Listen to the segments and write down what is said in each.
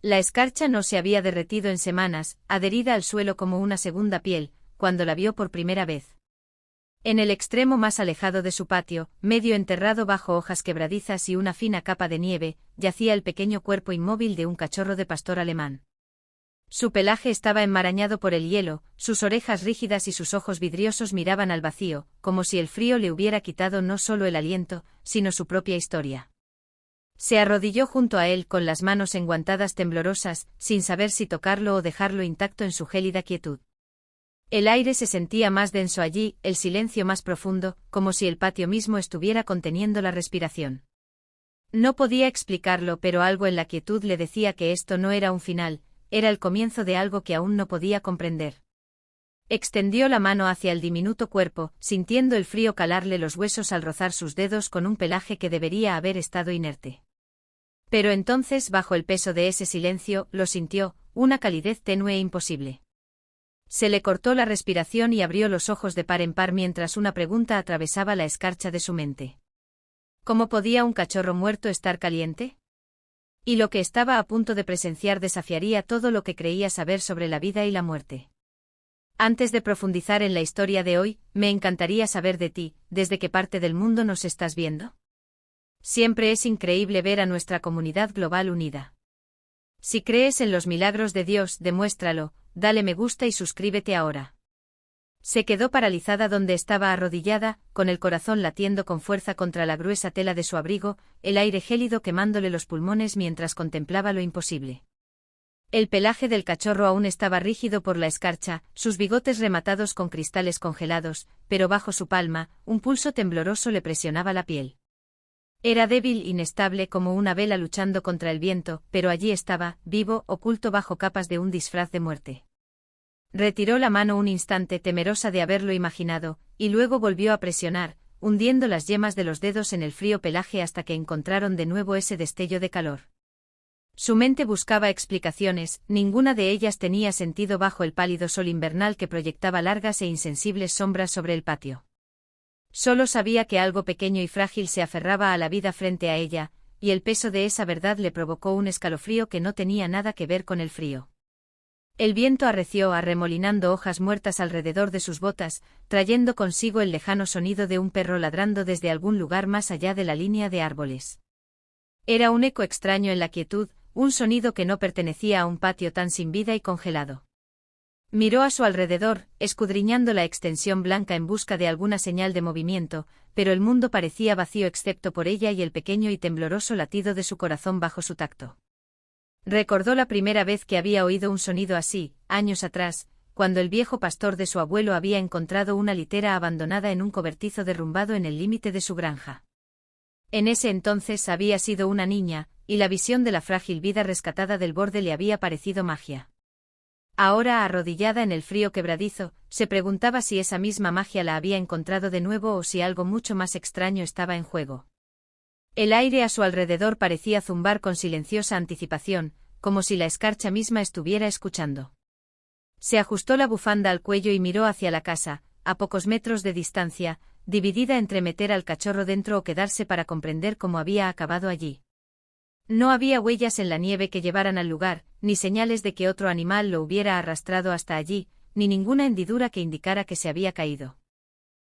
La escarcha no se había derretido en semanas, adherida al suelo como una segunda piel, cuando la vio por primera vez. En el extremo más alejado de su patio, medio enterrado bajo hojas quebradizas y una fina capa de nieve, yacía el pequeño cuerpo inmóvil de un cachorro de pastor alemán. Su pelaje estaba enmarañado por el hielo, sus orejas rígidas y sus ojos vidriosos miraban al vacío, como si el frío le hubiera quitado no solo el aliento, sino su propia historia. Se arrodilló junto a él con las manos enguantadas temblorosas, sin saber si tocarlo o dejarlo intacto en su gélida quietud. El aire se sentía más denso allí, el silencio más profundo, como si el patio mismo estuviera conteniendo la respiración. No podía explicarlo, pero algo en la quietud le decía que esto no era un final, era el comienzo de algo que aún no podía comprender. Extendió la mano hacia el diminuto cuerpo, sintiendo el frío calarle los huesos al rozar sus dedos con un pelaje que debería haber estado inerte. Pero entonces, bajo el peso de ese silencio, lo sintió, una calidez tenue e imposible. Se le cortó la respiración y abrió los ojos de par en par mientras una pregunta atravesaba la escarcha de su mente. ¿Cómo podía un cachorro muerto estar caliente? Y lo que estaba a punto de presenciar desafiaría todo lo que creía saber sobre la vida y la muerte. Antes de profundizar en la historia de hoy, me encantaría saber de ti, ¿desde qué parte del mundo nos estás viendo? Siempre es increíble ver a nuestra comunidad global unida. Si crees en los milagros de Dios, demuéstralo, dale me gusta y suscríbete ahora. Se quedó paralizada donde estaba arrodillada, con el corazón latiendo con fuerza contra la gruesa tela de su abrigo, el aire gélido quemándole los pulmones mientras contemplaba lo imposible. El pelaje del cachorro aún estaba rígido por la escarcha, sus bigotes rematados con cristales congelados, pero bajo su palma, un pulso tembloroso le presionaba la piel. Era débil, inestable como una vela luchando contra el viento, pero allí estaba, vivo, oculto bajo capas de un disfraz de muerte. Retiró la mano un instante temerosa de haberlo imaginado, y luego volvió a presionar, hundiendo las yemas de los dedos en el frío pelaje hasta que encontraron de nuevo ese destello de calor. Su mente buscaba explicaciones, ninguna de ellas tenía sentido bajo el pálido sol invernal que proyectaba largas e insensibles sombras sobre el patio. Solo sabía que algo pequeño y frágil se aferraba a la vida frente a ella, y el peso de esa verdad le provocó un escalofrío que no tenía nada que ver con el frío. El viento arreció arremolinando hojas muertas alrededor de sus botas, trayendo consigo el lejano sonido de un perro ladrando desde algún lugar más allá de la línea de árboles. Era un eco extraño en la quietud, un sonido que no pertenecía a un patio tan sin vida y congelado. Miró a su alrededor, escudriñando la extensión blanca en busca de alguna señal de movimiento, pero el mundo parecía vacío excepto por ella y el pequeño y tembloroso latido de su corazón bajo su tacto. Recordó la primera vez que había oído un sonido así, años atrás, cuando el viejo pastor de su abuelo había encontrado una litera abandonada en un cobertizo derrumbado en el límite de su granja. En ese entonces había sido una niña, y la visión de la frágil vida rescatada del borde le había parecido magia. Ahora, arrodillada en el frío quebradizo, se preguntaba si esa misma magia la había encontrado de nuevo o si algo mucho más extraño estaba en juego. El aire a su alrededor parecía zumbar con silenciosa anticipación, como si la escarcha misma estuviera escuchando. Se ajustó la bufanda al cuello y miró hacia la casa, a pocos metros de distancia, dividida entre meter al cachorro dentro o quedarse para comprender cómo había acabado allí. No había huellas en la nieve que llevaran al lugar, ni señales de que otro animal lo hubiera arrastrado hasta allí, ni ninguna hendidura que indicara que se había caído.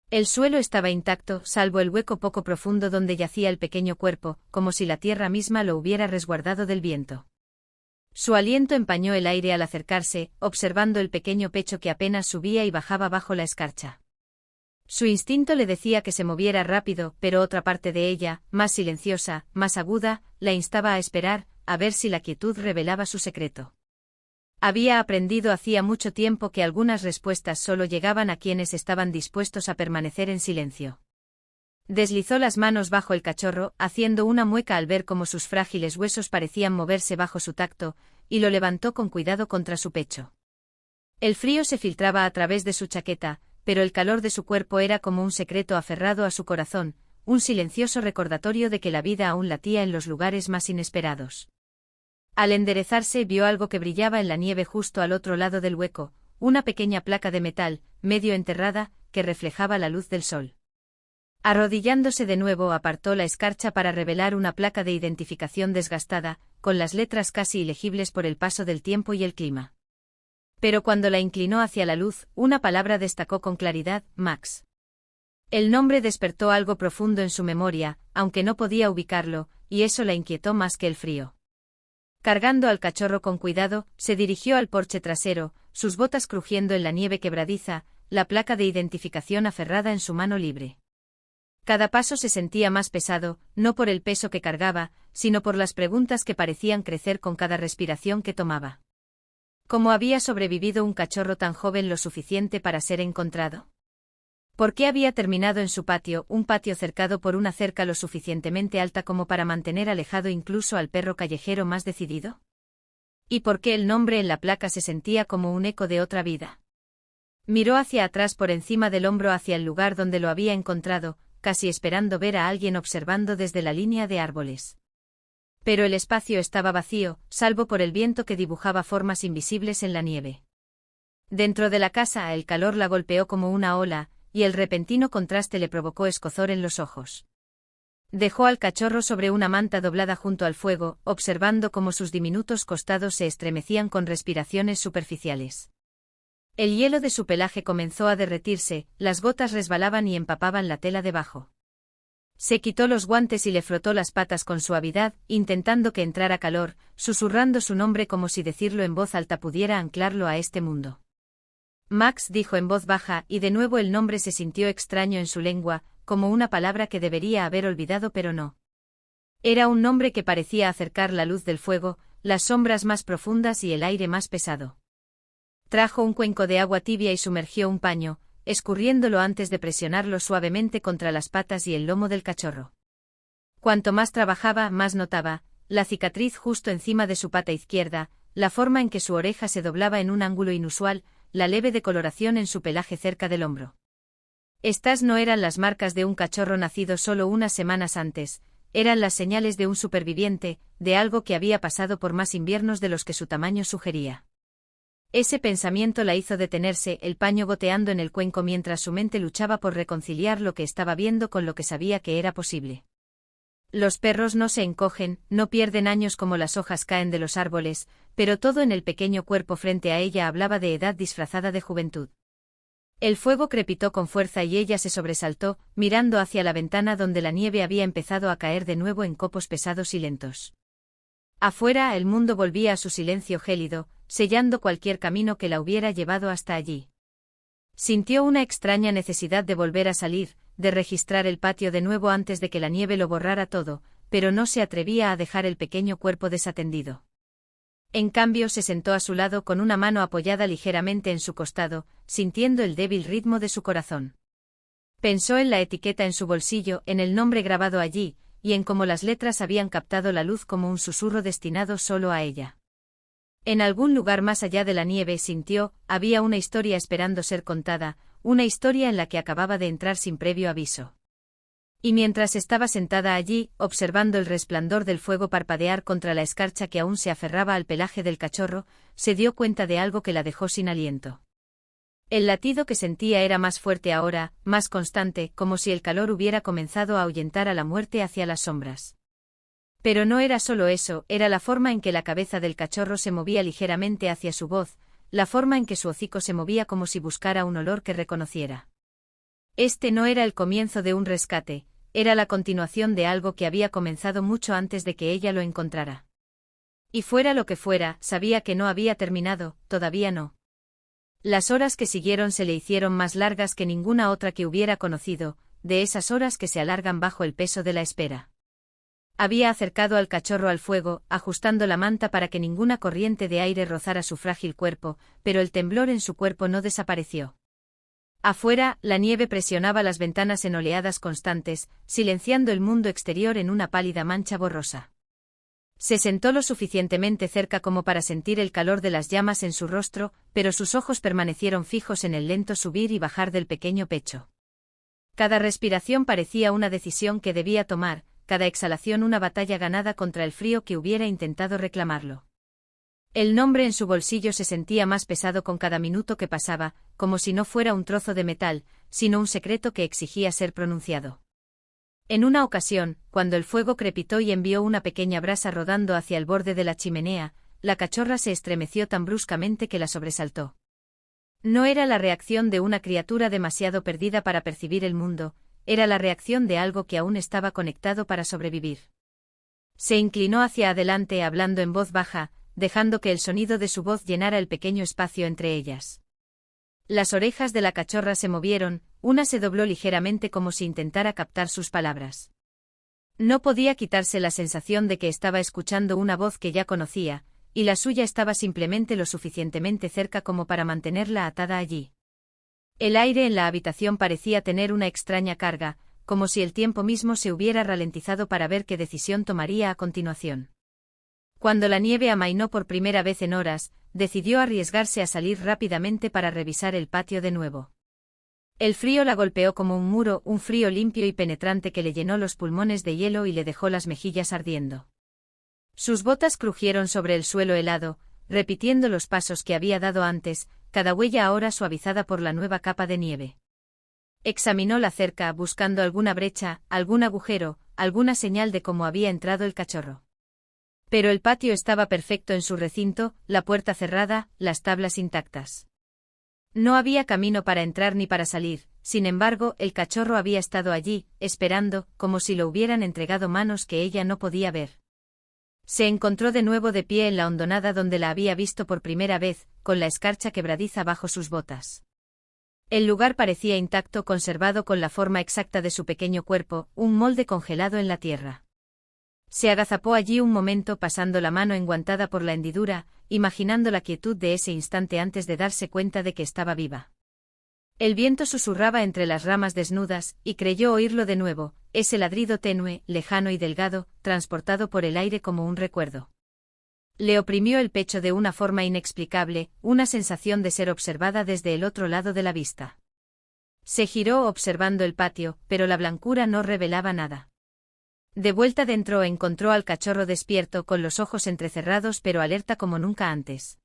El suelo estaba intacto, salvo el hueco poco profundo donde yacía el pequeño cuerpo, como si la tierra misma lo hubiera resguardado del viento. Su aliento empañó el aire al acercarse, observando el pequeño pecho que apenas subía y bajaba bajo la escarcha. Su instinto le decía que se moviera rápido, pero otra parte de ella, más silenciosa, más aguda, la instaba a esperar, a ver si la quietud revelaba su secreto. Había aprendido hacía mucho tiempo que algunas respuestas solo llegaban a quienes estaban dispuestos a permanecer en silencio. Deslizó las manos bajo el cachorro, haciendo una mueca al ver cómo sus frágiles huesos parecían moverse bajo su tacto, y lo levantó con cuidado contra su pecho. El frío se filtraba a través de su chaqueta, pero el calor de su cuerpo era como un secreto aferrado a su corazón, un silencioso recordatorio de que la vida aún latía en los lugares más inesperados. Al enderezarse vio algo que brillaba en la nieve justo al otro lado del hueco, una pequeña placa de metal, medio enterrada, que reflejaba la luz del sol. Arrodillándose de nuevo apartó la escarcha para revelar una placa de identificación desgastada, con las letras casi ilegibles por el paso del tiempo y el clima. Pero cuando la inclinó hacia la luz, una palabra destacó con claridad: Max. El nombre despertó algo profundo en su memoria, aunque no podía ubicarlo, y eso la inquietó más que el frío. Cargando al cachorro con cuidado, se dirigió al porche trasero, sus botas crujiendo en la nieve quebradiza, la placa de identificación aferrada en su mano libre. Cada paso se sentía más pesado, no por el peso que cargaba, sino por las preguntas que parecían crecer con cada respiración que tomaba. ¿Cómo había sobrevivido un cachorro tan joven lo suficiente para ser encontrado? ¿Por qué había terminado en su patio, un patio cercado por una cerca lo suficientemente alta como para mantener alejado incluso al perro callejero más decidido? ¿Y por qué el nombre en la placa se sentía como un eco de otra vida? Miró hacia atrás por encima del hombro hacia el lugar donde lo había encontrado, casi esperando ver a alguien observando desde la línea de árboles. Pero el espacio estaba vacío, salvo por el viento que dibujaba formas invisibles en la nieve. Dentro de la casa el calor la golpeó como una ola, y el repentino contraste le provocó escozor en los ojos. Dejó al cachorro sobre una manta doblada junto al fuego, observando cómo sus diminutos costados se estremecían con respiraciones superficiales. El hielo de su pelaje comenzó a derretirse, las gotas resbalaban y empapaban la tela debajo. Se quitó los guantes y le frotó las patas con suavidad, intentando que entrara calor, susurrando su nombre como si decirlo en voz alta pudiera anclarlo a este mundo. Max, dijo en voz baja, y de nuevo el nombre se sintió extraño en su lengua, como una palabra que debería haber olvidado pero no. Era un nombre que parecía acercar la luz del fuego, las sombras más profundas y el aire más pesado. Trajo un cuenco de agua tibia y sumergió un paño, escurriéndolo antes de presionarlo suavemente contra las patas y el lomo del cachorro. Cuanto más trabajaba, más notaba la cicatriz justo encima de su pata izquierda, la forma en que su oreja se doblaba en un ángulo inusual, la leve decoloración en su pelaje cerca del hombro. Estas no eran las marcas de un cachorro nacido solo unas semanas antes, eran las señales de un superviviente, de algo que había pasado por más inviernos de los que su tamaño sugería. Ese pensamiento la hizo detenerse, el paño goteando en el cuenco mientras su mente luchaba por reconciliar lo que estaba viendo con lo que sabía que era posible. Los perros no se encogen, no pierden años como las hojas caen de los árboles, pero todo en el pequeño cuerpo frente a ella hablaba de edad disfrazada de juventud. El fuego crepitó con fuerza y ella se sobresaltó, mirando hacia la ventana donde la nieve había empezado a caer de nuevo en copos pesados y lentos. Afuera el mundo volvía a su silencio gélido, sellando cualquier camino que la hubiera llevado hasta allí. Sintió una extraña necesidad de volver a salir, de registrar el patio de nuevo antes de que la nieve lo borrara todo, pero no se atrevía a dejar el pequeño cuerpo desatendido. En cambio se sentó a su lado con una mano apoyada ligeramente en su costado, sintiendo el débil ritmo de su corazón. Pensó en la etiqueta en su bolsillo, en el nombre grabado allí, y en cómo las letras habían captado la luz como un susurro destinado solo a ella. En algún lugar más allá de la nieve sintió, había una historia esperando ser contada, una historia en la que acababa de entrar sin previo aviso. Y mientras estaba sentada allí, observando el resplandor del fuego parpadear contra la escarcha que aún se aferraba al pelaje del cachorro, se dio cuenta de algo que la dejó sin aliento. El latido que sentía era más fuerte ahora, más constante, como si el calor hubiera comenzado a ahuyentar a la muerte hacia las sombras. Pero no era solo eso, era la forma en que la cabeza del cachorro se movía ligeramente hacia su voz, la forma en que su hocico se movía como si buscara un olor que reconociera. Este no era el comienzo de un rescate, era la continuación de algo que había comenzado mucho antes de que ella lo encontrara. Y fuera lo que fuera, sabía que no había terminado, todavía no. Las horas que siguieron se le hicieron más largas que ninguna otra que hubiera conocido, de esas horas que se alargan bajo el peso de la espera. Había acercado al cachorro al fuego, ajustando la manta para que ninguna corriente de aire rozara su frágil cuerpo, pero el temblor en su cuerpo no desapareció. Afuera, la nieve presionaba las ventanas en oleadas constantes, silenciando el mundo exterior en una pálida mancha borrosa. Se sentó lo suficientemente cerca como para sentir el calor de las llamas en su rostro, pero sus ojos permanecieron fijos en el lento subir y bajar del pequeño pecho. Cada respiración parecía una decisión que debía tomar, cada exhalación una batalla ganada contra el frío que hubiera intentado reclamarlo. El nombre en su bolsillo se sentía más pesado con cada minuto que pasaba, como si no fuera un trozo de metal, sino un secreto que exigía ser pronunciado. En una ocasión, cuando el fuego crepitó y envió una pequeña brasa rodando hacia el borde de la chimenea, la cachorra se estremeció tan bruscamente que la sobresaltó. No era la reacción de una criatura demasiado perdida para percibir el mundo, era la reacción de algo que aún estaba conectado para sobrevivir. Se inclinó hacia adelante hablando en voz baja, dejando que el sonido de su voz llenara el pequeño espacio entre ellas. Las orejas de la cachorra se movieron, una se dobló ligeramente como si intentara captar sus palabras. No podía quitarse la sensación de que estaba escuchando una voz que ya conocía, y la suya estaba simplemente lo suficientemente cerca como para mantenerla atada allí. El aire en la habitación parecía tener una extraña carga, como si el tiempo mismo se hubiera ralentizado para ver qué decisión tomaría a continuación. Cuando la nieve amainó por primera vez en horas, decidió arriesgarse a salir rápidamente para revisar el patio de nuevo. El frío la golpeó como un muro, un frío limpio y penetrante que le llenó los pulmones de hielo y le dejó las mejillas ardiendo. Sus botas crujieron sobre el suelo helado, repitiendo los pasos que había dado antes, cada huella ahora suavizada por la nueva capa de nieve. Examinó la cerca buscando alguna brecha, algún agujero, alguna señal de cómo había entrado el cachorro. Pero el patio estaba perfecto en su recinto, la puerta cerrada, las tablas intactas. No había camino para entrar ni para salir, sin embargo, el cachorro había estado allí, esperando, como si lo hubieran entregado manos que ella no podía ver. Se encontró de nuevo de pie en la hondonada donde la había visto por primera vez, con la escarcha quebradiza bajo sus botas. El lugar parecía intacto, conservado con la forma exacta de su pequeño cuerpo, un molde congelado en la tierra. Se agazapó allí un momento pasando la mano enguantada por la hendidura, imaginando la quietud de ese instante antes de darse cuenta de que estaba viva. El viento susurraba entre las ramas desnudas, y creyó oírlo de nuevo, ese ladrido tenue, lejano y delgado, transportado por el aire como un recuerdo. Le oprimió el pecho de una forma inexplicable, una sensación de ser observada desde el otro lado de la vista. Se giró observando el patio, pero la blancura no revelaba nada. De vuelta dentro encontró al cachorro despierto con los ojos entrecerrados pero alerta como nunca antes.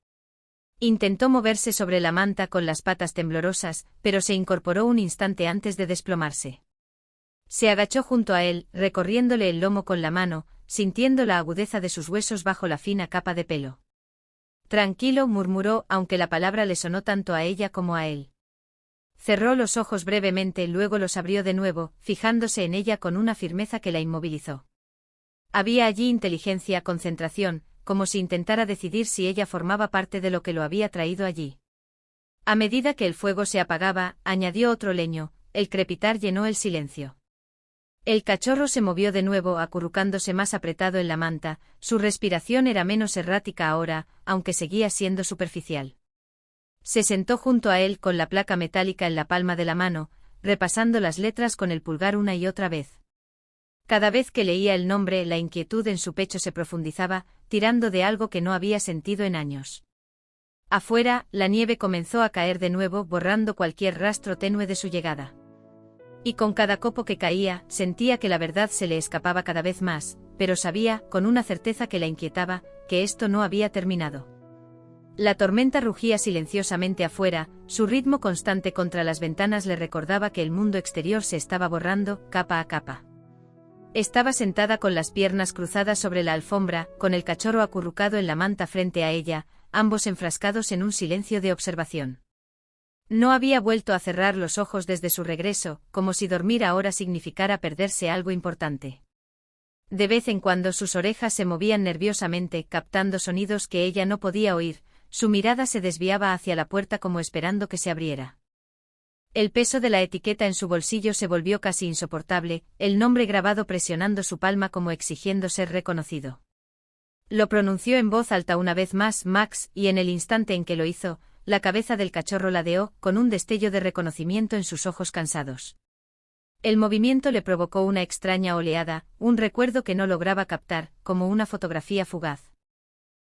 Intentó moverse sobre la manta con las patas temblorosas, pero se incorporó un instante antes de desplomarse. Se agachó junto a él, recorriéndole el lomo con la mano, sintiendo la agudeza de sus huesos bajo la fina capa de pelo. Tranquilo, murmuró, aunque la palabra le sonó tanto a ella como a él. Cerró los ojos brevemente, luego los abrió de nuevo, fijándose en ella con una firmeza que la inmovilizó. Había allí inteligencia, concentración, como si intentara decidir si ella formaba parte de lo que lo había traído allí. A medida que el fuego se apagaba, añadió otro leño, el crepitar llenó el silencio. El cachorro se movió de nuevo, acurrucándose más apretado en la manta, su respiración era menos errática ahora, aunque seguía siendo superficial. Se sentó junto a él con la placa metálica en la palma de la mano, repasando las letras con el pulgar una y otra vez. Cada vez que leía el nombre, la inquietud en su pecho se profundizaba, tirando de algo que no había sentido en años. Afuera, la nieve comenzó a caer de nuevo, borrando cualquier rastro tenue de su llegada. Y con cada copo que caía, sentía que la verdad se le escapaba cada vez más, pero sabía, con una certeza que la inquietaba, que esto no había terminado. La tormenta rugía silenciosamente afuera, su ritmo constante contra las ventanas le recordaba que el mundo exterior se estaba borrando, capa a capa. Estaba sentada con las piernas cruzadas sobre la alfombra, con el cachorro acurrucado en la manta frente a ella, ambos enfrascados en un silencio de observación. No había vuelto a cerrar los ojos desde su regreso, como si dormir ahora significara perderse algo importante. De vez en cuando sus orejas se movían nerviosamente, captando sonidos que ella no podía oír. Su mirada se desviaba hacia la puerta como esperando que se abriera. El peso de la etiqueta en su bolsillo se volvió casi insoportable, el nombre grabado presionando su palma como exigiendo ser reconocido. Lo pronunció en voz alta una vez más, Max, y en el instante en que lo hizo, la cabeza del cachorro ladeó, con un destello de reconocimiento en sus ojos cansados. El movimiento le provocó una extraña oleada, un recuerdo que no lograba captar, como una fotografía fugaz.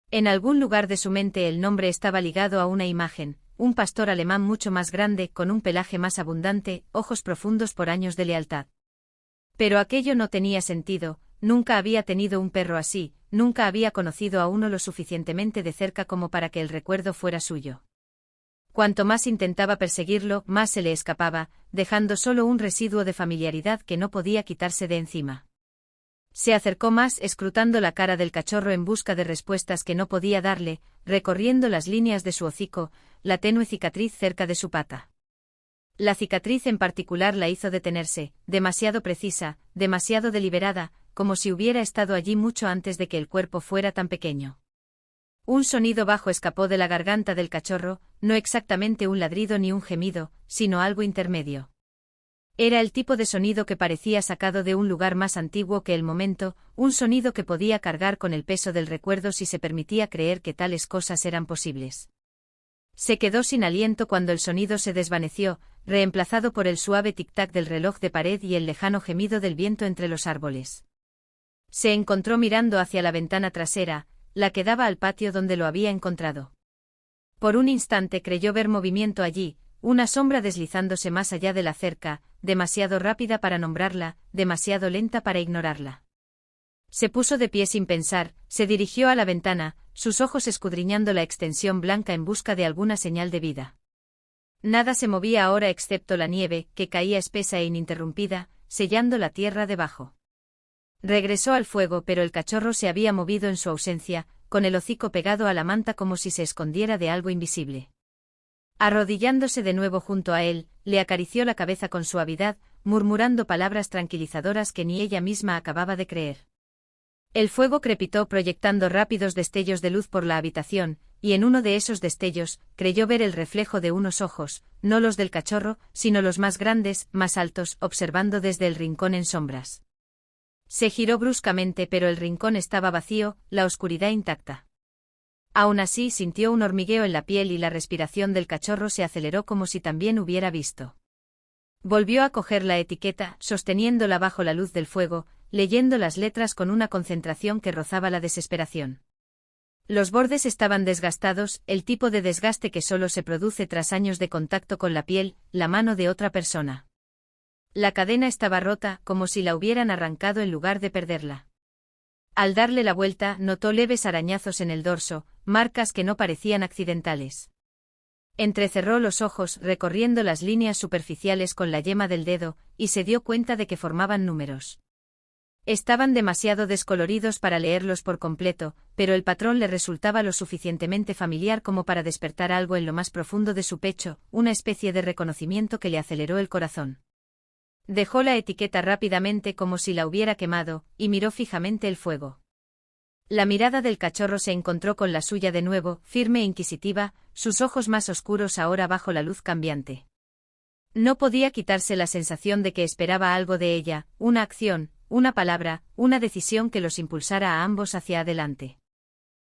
En algún lugar de su mente el nombre estaba ligado a una imagen, un pastor alemán mucho más grande, con un pelaje más abundante, ojos profundos por años de lealtad. Pero aquello no tenía sentido, nunca había tenido un perro así, nunca había conocido a uno lo suficientemente de cerca como para que el recuerdo fuera suyo. Cuanto más intentaba perseguirlo, más se le escapaba, dejando solo un residuo de familiaridad que no podía quitarse de encima. Se acercó más, escrutando la cara del cachorro en busca de respuestas que no podía darle, recorriendo las líneas de su hocico, la tenue cicatriz cerca de su pata. La cicatriz en particular la hizo detenerse, demasiado precisa, demasiado deliberada, como si hubiera estado allí mucho antes de que el cuerpo fuera tan pequeño. Un sonido bajo escapó de la garganta del cachorro, no exactamente un ladrido ni un gemido, sino algo intermedio. Era el tipo de sonido que parecía sacado de un lugar más antiguo que el momento, un sonido que podía cargar con el peso del recuerdo si se permitía creer que tales cosas eran posibles. Se quedó sin aliento cuando el sonido se desvaneció, reemplazado por el suave tic-tac del reloj de pared y el lejano gemido del viento entre los árboles. Se encontró mirando hacia la ventana trasera, la que daba al patio donde lo había encontrado. Por un instante creyó ver movimiento allí, una sombra deslizándose más allá de la cerca, demasiado rápida para nombrarla, demasiado lenta para ignorarla. Se puso de pie sin pensar, se dirigió a la ventana, sus ojos escudriñando la extensión blanca en busca de alguna señal de vida. Nada se movía ahora excepto la nieve, que caía espesa e ininterrumpida, sellando la tierra debajo. Regresó al fuego, pero el cachorro se había movido en su ausencia, con el hocico pegado a la manta como si se escondiera de algo invisible. Arrodillándose de nuevo junto a él, le acarició la cabeza con suavidad, murmurando palabras tranquilizadoras que ni ella misma acababa de creer. El fuego crepitó proyectando rápidos destellos de luz por la habitación, y en uno de esos destellos, creyó ver el reflejo de unos ojos, no los del cachorro, sino los más grandes, más altos, observando desde el rincón en sombras. Se giró bruscamente, pero el rincón estaba vacío, la oscuridad intacta. Aún así sintió un hormigueo en la piel y la respiración del cachorro se aceleró como si también hubiera visto. Volvió a coger la etiqueta, sosteniéndola bajo la luz del fuego, leyendo las letras con una concentración que rozaba la desesperación. Los bordes estaban desgastados, el tipo de desgaste que solo se produce tras años de contacto con la piel, la mano de otra persona. La cadena estaba rota, como si la hubieran arrancado en lugar de perderla. Al darle la vuelta, notó leves arañazos en el dorso, marcas que no parecían accidentales. Entrecerró los ojos, recorriendo las líneas superficiales con la yema del dedo, y se dio cuenta de que formaban números. Estaban demasiado descoloridos para leerlos por completo, pero el patrón le resultaba lo suficientemente familiar como para despertar algo en lo más profundo de su pecho, una especie de reconocimiento que le aceleró el corazón. Dejó la etiqueta rápidamente como si la hubiera quemado, y miró fijamente el fuego. La mirada del cachorro se encontró con la suya de nuevo, firme e inquisitiva, sus ojos más oscuros ahora bajo la luz cambiante. No podía quitarse la sensación de que esperaba algo de ella, una acción, una palabra, una decisión que los impulsara a ambos hacia adelante.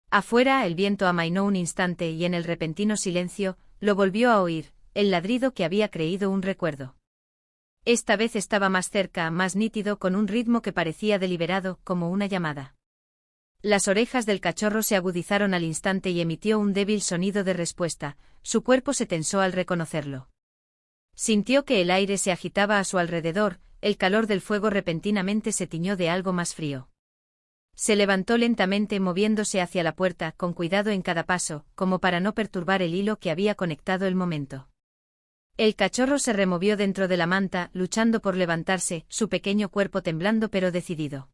Afuera el viento amainó un instante y en el repentino silencio, lo volvió a oír, el ladrido que había creído un recuerdo. Esta vez estaba más cerca, más nítido, con un ritmo que parecía deliberado, como una llamada. Las orejas del cachorro se agudizaron al instante y emitió un débil sonido de respuesta, su cuerpo se tensó al reconocerlo. Sintió que el aire se agitaba a su alrededor, el calor del fuego repentinamente se tiñó de algo más frío. Se levantó lentamente moviéndose hacia la puerta, con cuidado en cada paso, como para no perturbar el hilo que había conectado el momento. El cachorro se removió dentro de la manta, luchando por levantarse, su pequeño cuerpo temblando pero decidido.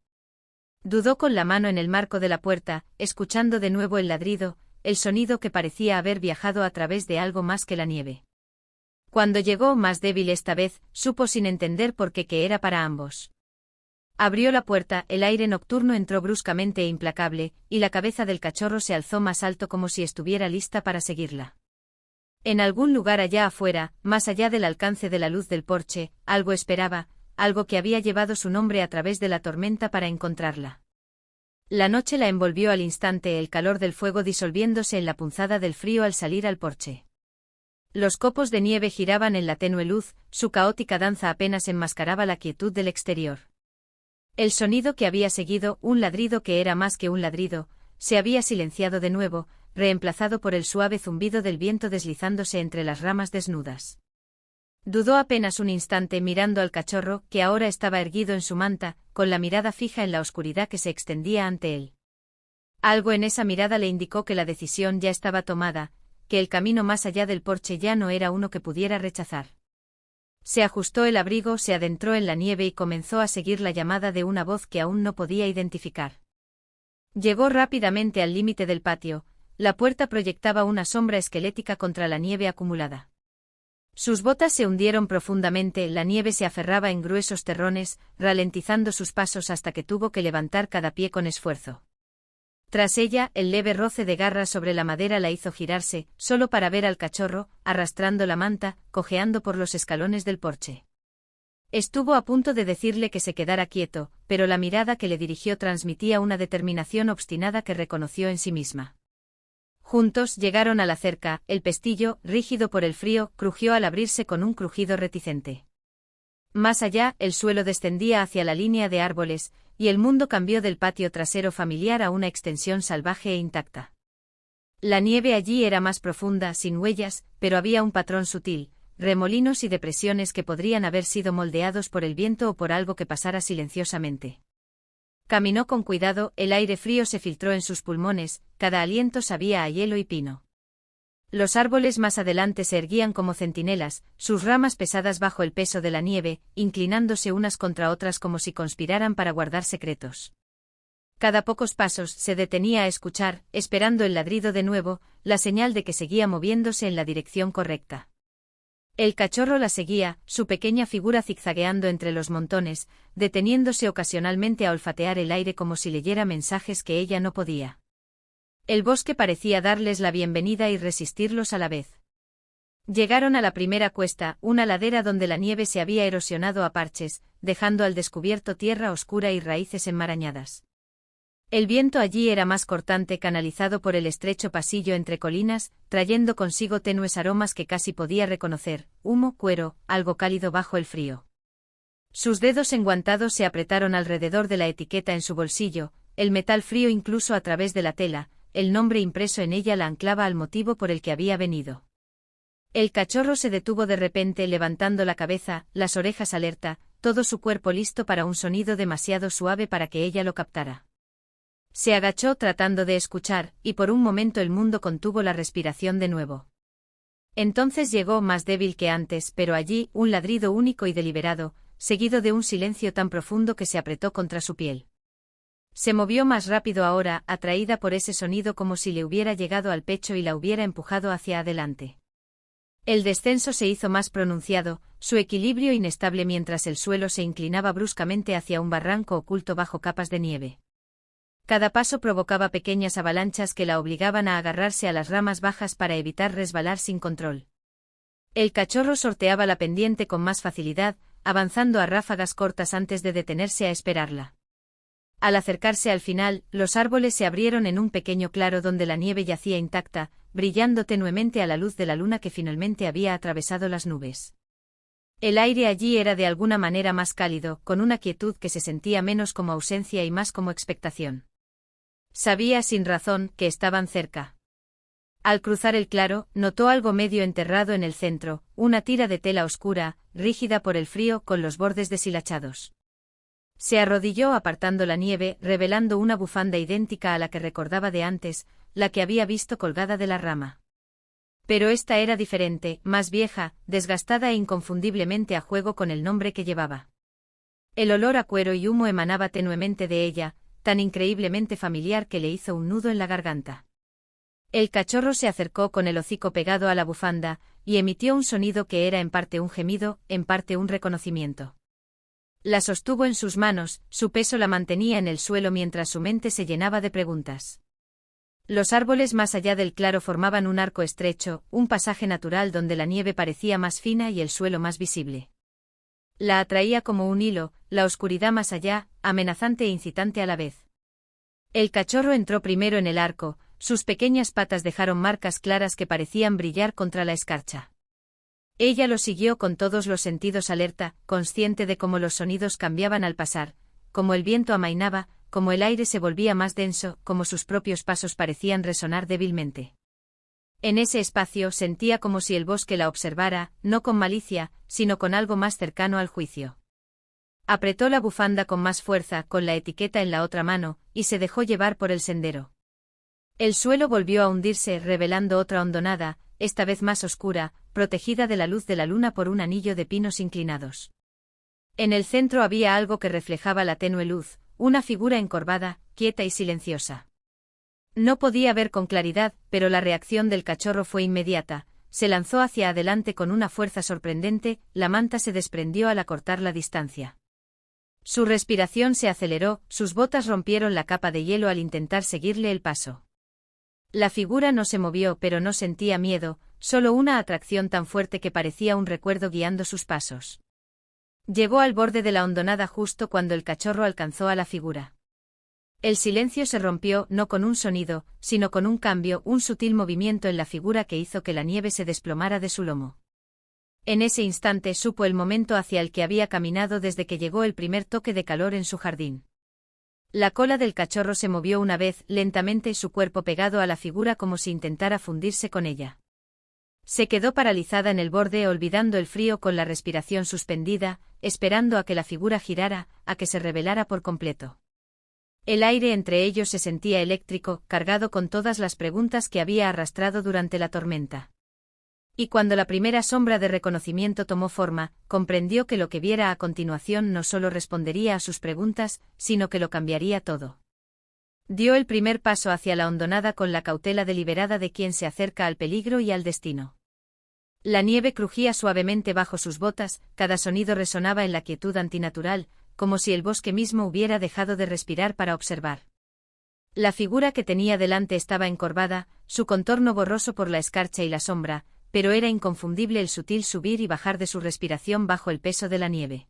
Dudó con la mano en el marco de la puerta, escuchando de nuevo el ladrido, el sonido que parecía haber viajado a través de algo más que la nieve. Cuando llegó, más débil esta vez, supo sin entender por qué que era para ambos. Abrió la puerta, el aire nocturno entró bruscamente e implacable, y la cabeza del cachorro se alzó más alto como si estuviera lista para seguirla. En algún lugar allá afuera, más allá del alcance de la luz del porche, algo esperaba, algo que había llevado su nombre a través de la tormenta para encontrarla. La noche la envolvió al instante, el calor del fuego disolviéndose en la punzada del frío al salir al porche. Los copos de nieve giraban en la tenue luz, su caótica danza apenas enmascaraba la quietud del exterior. El sonido que había seguido, un ladrido que era más que un ladrido, se había silenciado de nuevo, reemplazado por el suave zumbido del viento deslizándose entre las ramas desnudas. Dudó apenas un instante mirando al cachorro, que ahora estaba erguido en su manta, con la mirada fija en la oscuridad que se extendía ante él. Algo en esa mirada le indicó que la decisión ya estaba tomada, que el camino más allá del porche ya no era uno que pudiera rechazar. Se ajustó el abrigo, se adentró en la nieve y comenzó a seguir la llamada de una voz que aún no podía identificar. Llegó rápidamente al límite del patio. La puerta proyectaba una sombra esquelética contra la nieve acumulada. Sus botas se hundieron profundamente, la nieve se aferraba en gruesos terrones, ralentizando sus pasos hasta que tuvo que levantar cada pie con esfuerzo. Tras ella, el leve roce de garras sobre la madera la hizo girarse, solo para ver al cachorro, arrastrando la manta, cojeando por los escalones del porche. Estuvo a punto de decirle que se quedara quieto, pero la mirada que le dirigió transmitía una determinación obstinada que reconoció en sí misma. Juntos llegaron a la cerca, el pestillo, rígido por el frío, crujió al abrirse con un crujido reticente. Más allá, el suelo descendía hacia la línea de árboles, y el mundo cambió del patio trasero familiar a una extensión salvaje e intacta. La nieve allí era más profunda, sin huellas, pero había un patrón sutil, remolinos y depresiones que podrían haber sido moldeados por el viento o por algo que pasara silenciosamente. Caminó con cuidado, el aire frío se filtró en sus pulmones, cada aliento sabía a hielo y pino. Los árboles más adelante se erguían como centinelas, sus ramas pesadas bajo el peso de la nieve, inclinándose unas contra otras como si conspiraran para guardar secretos. Cada pocos pasos se detenía a escuchar, esperando el ladrido de nuevo, la señal de que seguía moviéndose en la dirección correcta. El cachorro la seguía, su pequeña figura zigzagueando entre los montones, deteniéndose ocasionalmente a olfatear el aire como si leyera mensajes que ella no podía. El bosque parecía darles la bienvenida y resistirlos a la vez. Llegaron a la primera cuesta, una ladera donde la nieve se había erosionado a parches, dejando al descubierto tierra oscura y raíces enmarañadas. El viento allí era más cortante, canalizado por el estrecho pasillo entre colinas, trayendo consigo tenues aromas que casi podía reconocer, humo, cuero, algo cálido bajo el frío. Sus dedos enguantados se apretaron alrededor de la etiqueta en su bolsillo, el metal frío incluso a través de la tela, el nombre impreso en ella la anclaba al motivo por el que había venido. El cachorro se detuvo de repente levantando la cabeza, las orejas alerta, todo su cuerpo listo para un sonido demasiado suave para que ella lo captara. Se agachó tratando de escuchar, y por un momento el mundo contuvo la respiración de nuevo. Entonces llegó más débil que antes, pero allí, un ladrido único y deliberado, seguido de un silencio tan profundo que se apretó contra su piel. Se movió más rápido ahora, atraída por ese sonido como si le hubiera llegado al pecho y la hubiera empujado hacia adelante. El descenso se hizo más pronunciado, su equilibrio inestable mientras el suelo se inclinaba bruscamente hacia un barranco oculto bajo capas de nieve. Cada paso provocaba pequeñas avalanchas que la obligaban a agarrarse a las ramas bajas para evitar resbalar sin control. El cachorro sorteaba la pendiente con más facilidad, avanzando a ráfagas cortas antes de detenerse a esperarla. Al acercarse al final, los árboles se abrieron en un pequeño claro donde la nieve yacía intacta, brillando tenuemente a la luz de la luna que finalmente había atravesado las nubes. El aire allí era de alguna manera más cálido, con una quietud que se sentía menos como ausencia y más como expectación. Sabía sin razón que estaban cerca. Al cruzar el claro, notó algo medio enterrado en el centro, una tira de tela oscura, rígida por el frío con los bordes deshilachados. Se arrodilló apartando la nieve, revelando una bufanda idéntica a la que recordaba de antes, la que había visto colgada de la rama. Pero esta era diferente, más vieja, desgastada e inconfundiblemente a juego con el nombre que llevaba. El olor a cuero y humo emanaba tenuemente de ella, tan increíblemente familiar que le hizo un nudo en la garganta. El cachorro se acercó con el hocico pegado a la bufanda, y emitió un sonido que era en parte un gemido, en parte un reconocimiento. La sostuvo en sus manos, su peso la mantenía en el suelo mientras su mente se llenaba de preguntas. Los árboles más allá del claro formaban un arco estrecho, un pasaje natural donde la nieve parecía más fina y el suelo más visible. La atraía como un hilo, la oscuridad más allá, amenazante e incitante a la vez. El cachorro entró primero en el arco, sus pequeñas patas dejaron marcas claras que parecían brillar contra la escarcha. Ella lo siguió con todos los sentidos alerta, consciente de cómo los sonidos cambiaban al pasar, cómo el viento amainaba, cómo el aire se volvía más denso, cómo sus propios pasos parecían resonar débilmente. En ese espacio sentía como si el bosque la observara, no con malicia, sino con algo más cercano al juicio. Apretó la bufanda con más fuerza, con la etiqueta en la otra mano, y se dejó llevar por el sendero. El suelo volvió a hundirse, revelando otra hondonada, esta vez más oscura, protegida de la luz de la luna por un anillo de pinos inclinados. En el centro había algo que reflejaba la tenue luz, una figura encorvada, quieta y silenciosa. No podía ver con claridad, pero la reacción del cachorro fue inmediata. Se lanzó hacia adelante con una fuerza sorprendente, la manta se desprendió al acortar la distancia. Su respiración se aceleró, sus botas rompieron la capa de hielo al intentar seguirle el paso. La figura no se movió, pero no sentía miedo, solo una atracción tan fuerte que parecía un recuerdo guiando sus pasos. Llegó al borde de la hondonada justo cuando el cachorro alcanzó a la figura. El silencio se rompió, no con un sonido, sino con un cambio, un sutil movimiento en la figura que hizo que la nieve se desplomara de su lomo. En ese instante supo el momento hacia el que había caminado desde que llegó el primer toque de calor en su jardín. La cola del cachorro se movió una vez, lentamente, su cuerpo pegado a la figura como si intentara fundirse con ella. Se quedó paralizada en el borde, olvidando el frío, con la respiración suspendida, esperando a que la figura girara, a que se revelara por completo. El aire entre ellos se sentía eléctrico, cargado con todas las preguntas que había arrastrado durante la tormenta. Y cuando la primera sombra de reconocimiento tomó forma, comprendió que lo que viera a continuación no solo respondería a sus preguntas, sino que lo cambiaría todo. Dio el primer paso hacia la hondonada con la cautela deliberada de quien se acerca al peligro y al destino. La nieve crujía suavemente bajo sus botas, cada sonido resonaba en la quietud antinatural, como si el bosque mismo hubiera dejado de respirar para observar. La figura que tenía delante estaba encorvada, su contorno borroso por la escarcha y la sombra, pero era inconfundible el sutil subir y bajar de su respiración bajo el peso de la nieve.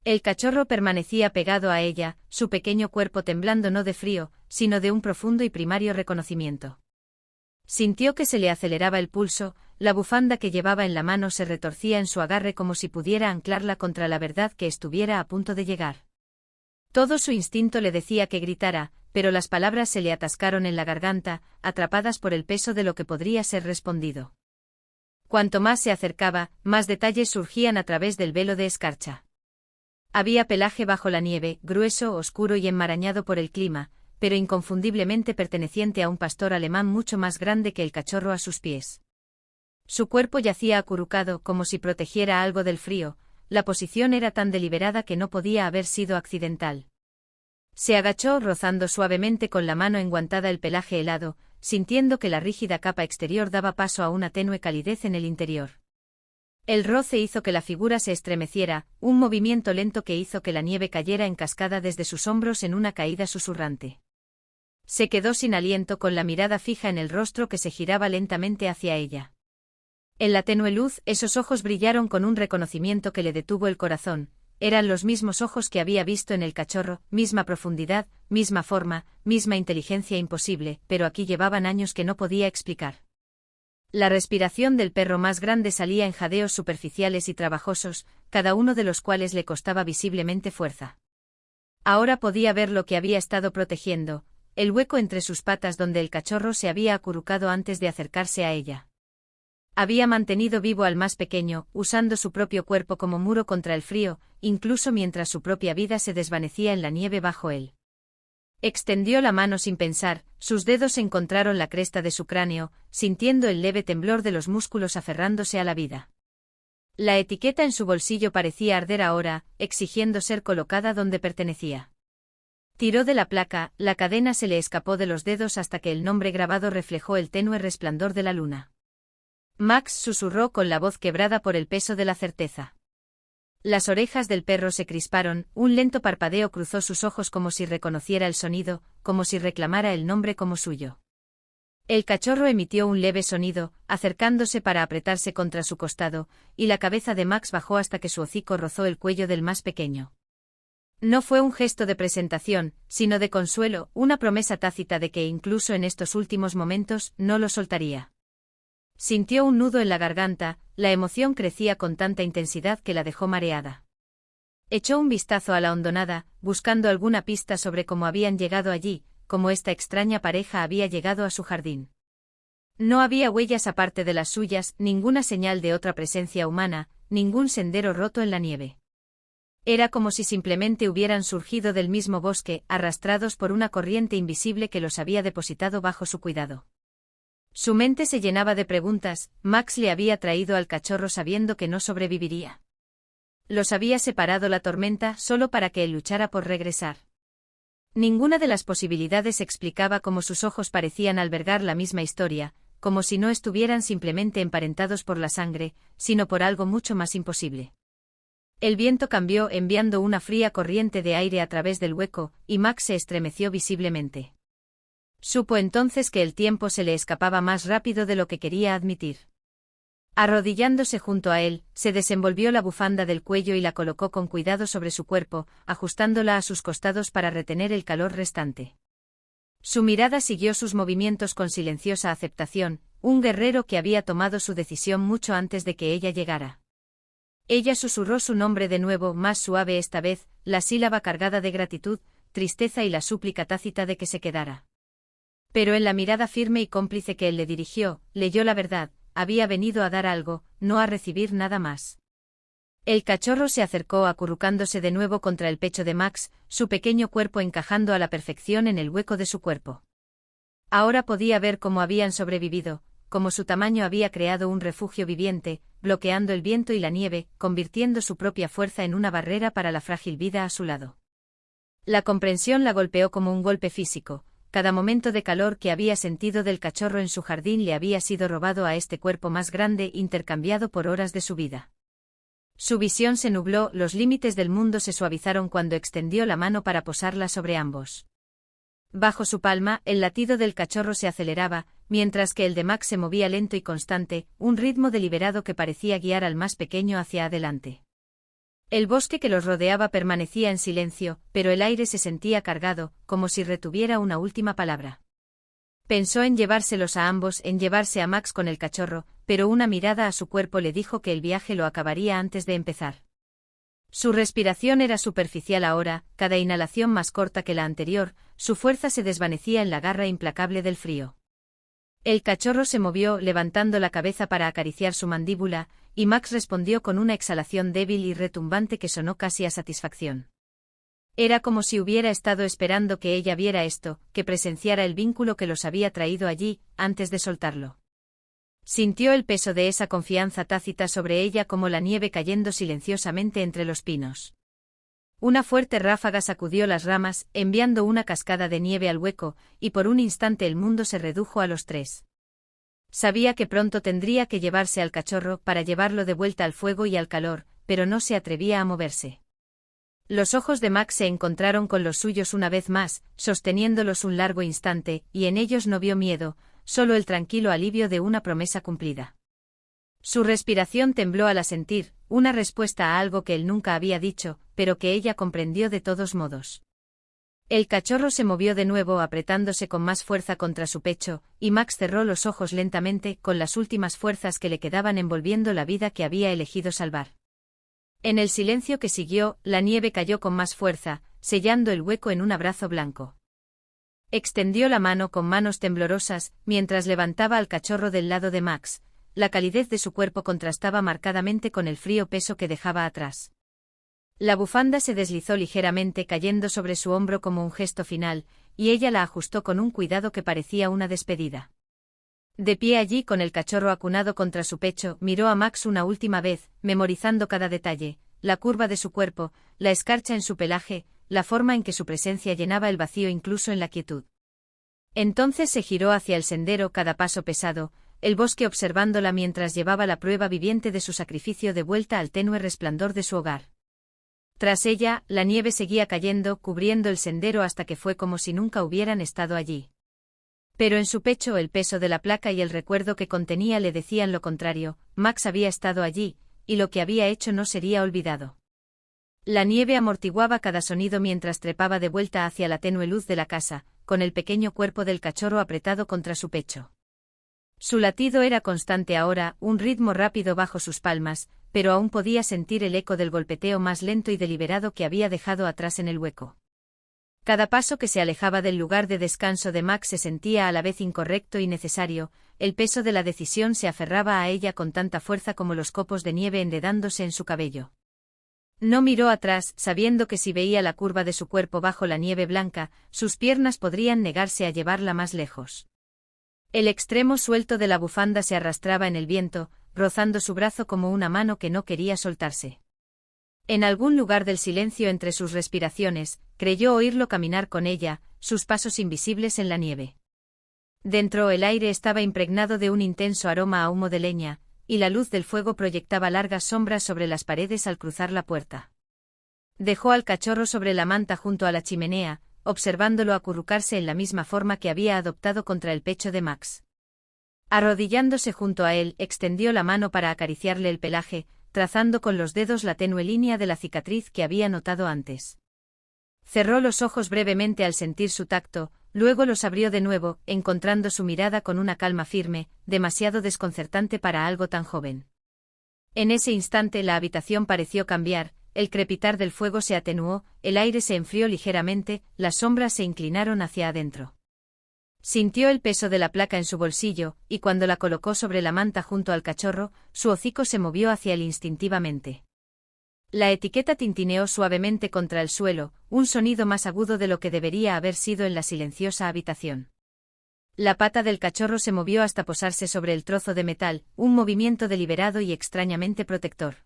El cachorro permanecía pegado a ella, su pequeño cuerpo temblando no de frío, sino de un profundo y primario reconocimiento. Sintió que se le aceleraba el pulso, la bufanda que llevaba en la mano se retorcía en su agarre como si pudiera anclarla contra la verdad que estuviera a punto de llegar. Todo su instinto le decía que gritara, pero las palabras se le atascaron en la garganta, atrapadas por el peso de lo que podría ser respondido. Cuanto más se acercaba, más detalles surgían a través del velo de escarcha. Había pelaje bajo la nieve, grueso, oscuro y enmarañado por el clima, pero inconfundiblemente perteneciente a un pastor alemán mucho más grande que el cachorro a sus pies. Su cuerpo yacía acurrucado como si protegiera algo del frío, la posición era tan deliberada que no podía haber sido accidental. Se agachó rozando suavemente con la mano enguantada el pelaje helado, sintiendo que la rígida capa exterior daba paso a una tenue calidez en el interior. El roce hizo que la figura se estremeciera, un movimiento lento que hizo que la nieve cayera en cascada desde sus hombros en una caída susurrante. Se quedó sin aliento con la mirada fija en el rostro que se giraba lentamente hacia ella. En la tenue luz, esos ojos brillaron con un reconocimiento que le detuvo el corazón. Eran los mismos ojos que había visto en el cachorro, misma profundidad, misma forma, misma inteligencia imposible, pero aquí llevaban años que no podía explicar. La respiración del perro más grande salía en jadeos superficiales y trabajosos, cada uno de los cuales le costaba visiblemente fuerza. Ahora podía ver lo que había estado protegiendo, el hueco entre sus patas donde el cachorro se había acurrucado antes de acercarse a ella. Había mantenido vivo al más pequeño, usando su propio cuerpo como muro contra el frío, incluso mientras su propia vida se desvanecía en la nieve bajo él. Extendió la mano sin pensar, sus dedos encontraron la cresta de su cráneo, sintiendo el leve temblor de los músculos aferrándose a la vida. La etiqueta en su bolsillo parecía arder ahora, exigiendo ser colocada donde pertenecía. Tiró de la placa, la cadena se le escapó de los dedos hasta que el nombre grabado reflejó el tenue resplandor de la luna. Max susurró con la voz quebrada por el peso de la certeza. Las orejas del perro se crisparon, un lento parpadeo cruzó sus ojos como si reconociera el sonido, como si reclamara el nombre como suyo. El cachorro emitió un leve sonido, acercándose para apretarse contra su costado, y la cabeza de Max bajó hasta que su hocico rozó el cuello del más pequeño. No fue un gesto de presentación, sino de consuelo, una promesa tácita de que incluso en estos últimos momentos no lo soltaría. Sintió un nudo en la garganta, la emoción crecía con tanta intensidad que la dejó mareada. Echó un vistazo a la hondonada, buscando alguna pista sobre cómo habían llegado allí, cómo esta extraña pareja había llegado a su jardín. No había huellas aparte de las suyas, ninguna señal de otra presencia humana, ningún sendero roto en la nieve. Era como si simplemente hubieran surgido del mismo bosque, arrastrados por una corriente invisible que los había depositado bajo su cuidado. Su mente se llenaba de preguntas. Max le había traído al cachorro sabiendo que no sobreviviría. Los había separado la tormenta solo para que él luchara por regresar. Ninguna de las posibilidades explicaba cómo sus ojos parecían albergar la misma historia, como si no estuvieran simplemente emparentados por la sangre, sino por algo mucho más imposible. El viento cambió enviando una fría corriente de aire a través del hueco, y Max se estremeció visiblemente. Supo entonces que el tiempo se le escapaba más rápido de lo que quería admitir. Arrodillándose junto a él, se desenvolvió la bufanda del cuello y la colocó con cuidado sobre su cuerpo, ajustándola a sus costados para retener el calor restante. Su mirada siguió sus movimientos con silenciosa aceptación, un guerrero que había tomado su decisión mucho antes de que ella llegara. Ella susurró su nombre de nuevo, más suave esta vez, la sílaba cargada de gratitud, tristeza y la súplica tácita de que se quedara. Pero en la mirada firme y cómplice que él le dirigió, leyó la verdad: había venido a dar algo, no a recibir nada más. El cachorro se acercó acurrucándose de nuevo contra el pecho de Max, su pequeño cuerpo encajando a la perfección en el hueco de su cuerpo. Ahora podía ver cómo habían sobrevivido, cómo su tamaño había creado un refugio viviente, bloqueando el viento y la nieve, convirtiendo su propia fuerza en una barrera para la frágil vida a su lado. La comprensión la golpeó como un golpe físico. Cada momento de calor que había sentido del cachorro en su jardín le había sido robado a este cuerpo más grande, intercambiado por horas de su vida. Su visión se nubló, los límites del mundo se suavizaron cuando extendió la mano para posarla sobre ambos. Bajo su palma, el latido del cachorro se aceleraba, mientras que el de Max se movía lento y constante, un ritmo deliberado que parecía guiar al más pequeño hacia adelante. El bosque que los rodeaba permanecía en silencio, pero el aire se sentía cargado, como si retuviera una última palabra. Pensó en llevárselos a ambos, en llevarse a Max con el cachorro, pero una mirada a su cuerpo le dijo que el viaje lo acabaría antes de empezar. Su respiración era superficial ahora, cada inhalación más corta que la anterior, su fuerza se desvanecía en la garra implacable del frío. El cachorro se movió, levantando la cabeza para acariciar su mandíbula, y Max respondió con una exhalación débil y retumbante que sonó casi a satisfacción. Era como si hubiera estado esperando que ella viera esto, que presenciara el vínculo que los había traído allí, antes de soltarlo. Sintió el peso de esa confianza tácita sobre ella como la nieve cayendo silenciosamente entre los pinos. Una fuerte ráfaga sacudió las ramas, enviando una cascada de nieve al hueco, y por un instante el mundo se redujo a los tres. Sabía que pronto tendría que llevarse al cachorro para llevarlo de vuelta al fuego y al calor, pero no se atrevía a moverse. Los ojos de Max se encontraron con los suyos una vez más, sosteniéndolos un largo instante, y en ellos no vio miedo, solo el tranquilo alivio de una promesa cumplida. Su respiración tembló al asentir, una respuesta a algo que él nunca había dicho, pero que ella comprendió de todos modos. El cachorro se movió de nuevo apretándose con más fuerza contra su pecho, y Max cerró los ojos lentamente, con las últimas fuerzas que le quedaban envolviendo la vida que había elegido salvar. En el silencio que siguió, la nieve cayó con más fuerza, sellando el hueco en un abrazo blanco. Extendió la mano con manos temblorosas, mientras levantaba al cachorro del lado de Max. La calidez de su cuerpo contrastaba marcadamente con el frío peso que dejaba atrás. La bufanda se deslizó ligeramente cayendo sobre su hombro como un gesto final, y ella la ajustó con un cuidado que parecía una despedida. De pie allí con el cachorro acunado contra su pecho, miró a Max una última vez, memorizando cada detalle, la curva de su cuerpo, la escarcha en su pelaje, la forma en que su presencia llenaba el vacío incluso en la quietud. Entonces se giró hacia el sendero, cada paso pesado, el bosque observándola mientras llevaba la prueba viviente de su sacrificio de vuelta al tenue resplandor de su hogar. Tras ella, la nieve seguía cayendo, cubriendo el sendero hasta que fue como si nunca hubieran estado allí. Pero en su pecho el peso de la placa y el recuerdo que contenía le decían lo contrario: Max había estado allí, y lo que había hecho no sería olvidado. La nieve amortiguaba cada sonido mientras trepaba de vuelta hacia la tenue luz de la casa, con el pequeño cuerpo del cachorro apretado contra su pecho. Su latido era constante ahora, un ritmo rápido bajo sus palmas, pero aún podía sentir el eco del golpeteo más lento y deliberado que había dejado atrás en el hueco. Cada paso que se alejaba del lugar de descanso de Max se sentía a la vez incorrecto y necesario, el peso de la decisión se aferraba a ella con tanta fuerza como los copos de nieve enredándose en su cabello. No miró atrás, sabiendo que si veía la curva de su cuerpo bajo la nieve blanca, sus piernas podrían negarse a llevarla más lejos. El extremo suelto de la bufanda se arrastraba en el viento, rozando su brazo como una mano que no quería soltarse. En algún lugar del silencio entre sus respiraciones, creyó oírlo caminar con ella, sus pasos invisibles en la nieve. Dentro el aire estaba impregnado de un intenso aroma a humo de leña, y la luz del fuego proyectaba largas sombras sobre las paredes al cruzar la puerta. Dejó al cachorro sobre la manta junto a la chimenea, observándolo acurrucarse en la misma forma que había adoptado contra el pecho de Max. Arrodillándose junto a él, extendió la mano para acariciarle el pelaje, trazando con los dedos la tenue línea de la cicatriz que había notado antes. Cerró los ojos brevemente al sentir su tacto, luego los abrió de nuevo, encontrando su mirada con una calma firme, demasiado desconcertante para algo tan joven. En ese instante la habitación pareció cambiar, el crepitar del fuego se atenuó, el aire se enfrió ligeramente, las sombras se inclinaron hacia adentro. Sintió el peso de la placa en su bolsillo, y cuando la colocó sobre la manta junto al cachorro, su hocico se movió hacia él instintivamente. La etiqueta tintineó suavemente contra el suelo, un sonido más agudo de lo que debería haber sido en la silenciosa habitación. La pata del cachorro se movió hasta posarse sobre el trozo de metal, un movimiento deliberado y extrañamente protector.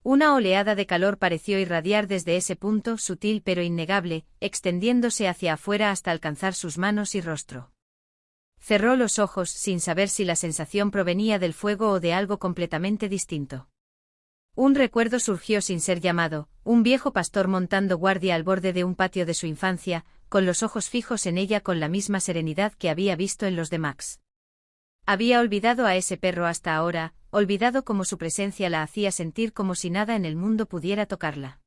Una oleada de calor pareció irradiar desde ese punto, sutil pero innegable, extendiéndose hacia afuera hasta alcanzar sus manos y rostro. Cerró los ojos sin saber si la sensación provenía del fuego o de algo completamente distinto. Un recuerdo surgió sin ser llamado, un viejo pastor montando guardia al borde de un patio de su infancia, con los ojos fijos en ella con la misma serenidad que había visto en los de Max. Había olvidado a ese perro hasta ahora, olvidado cómo su presencia la hacía sentir como si nada en el mundo pudiera tocarla.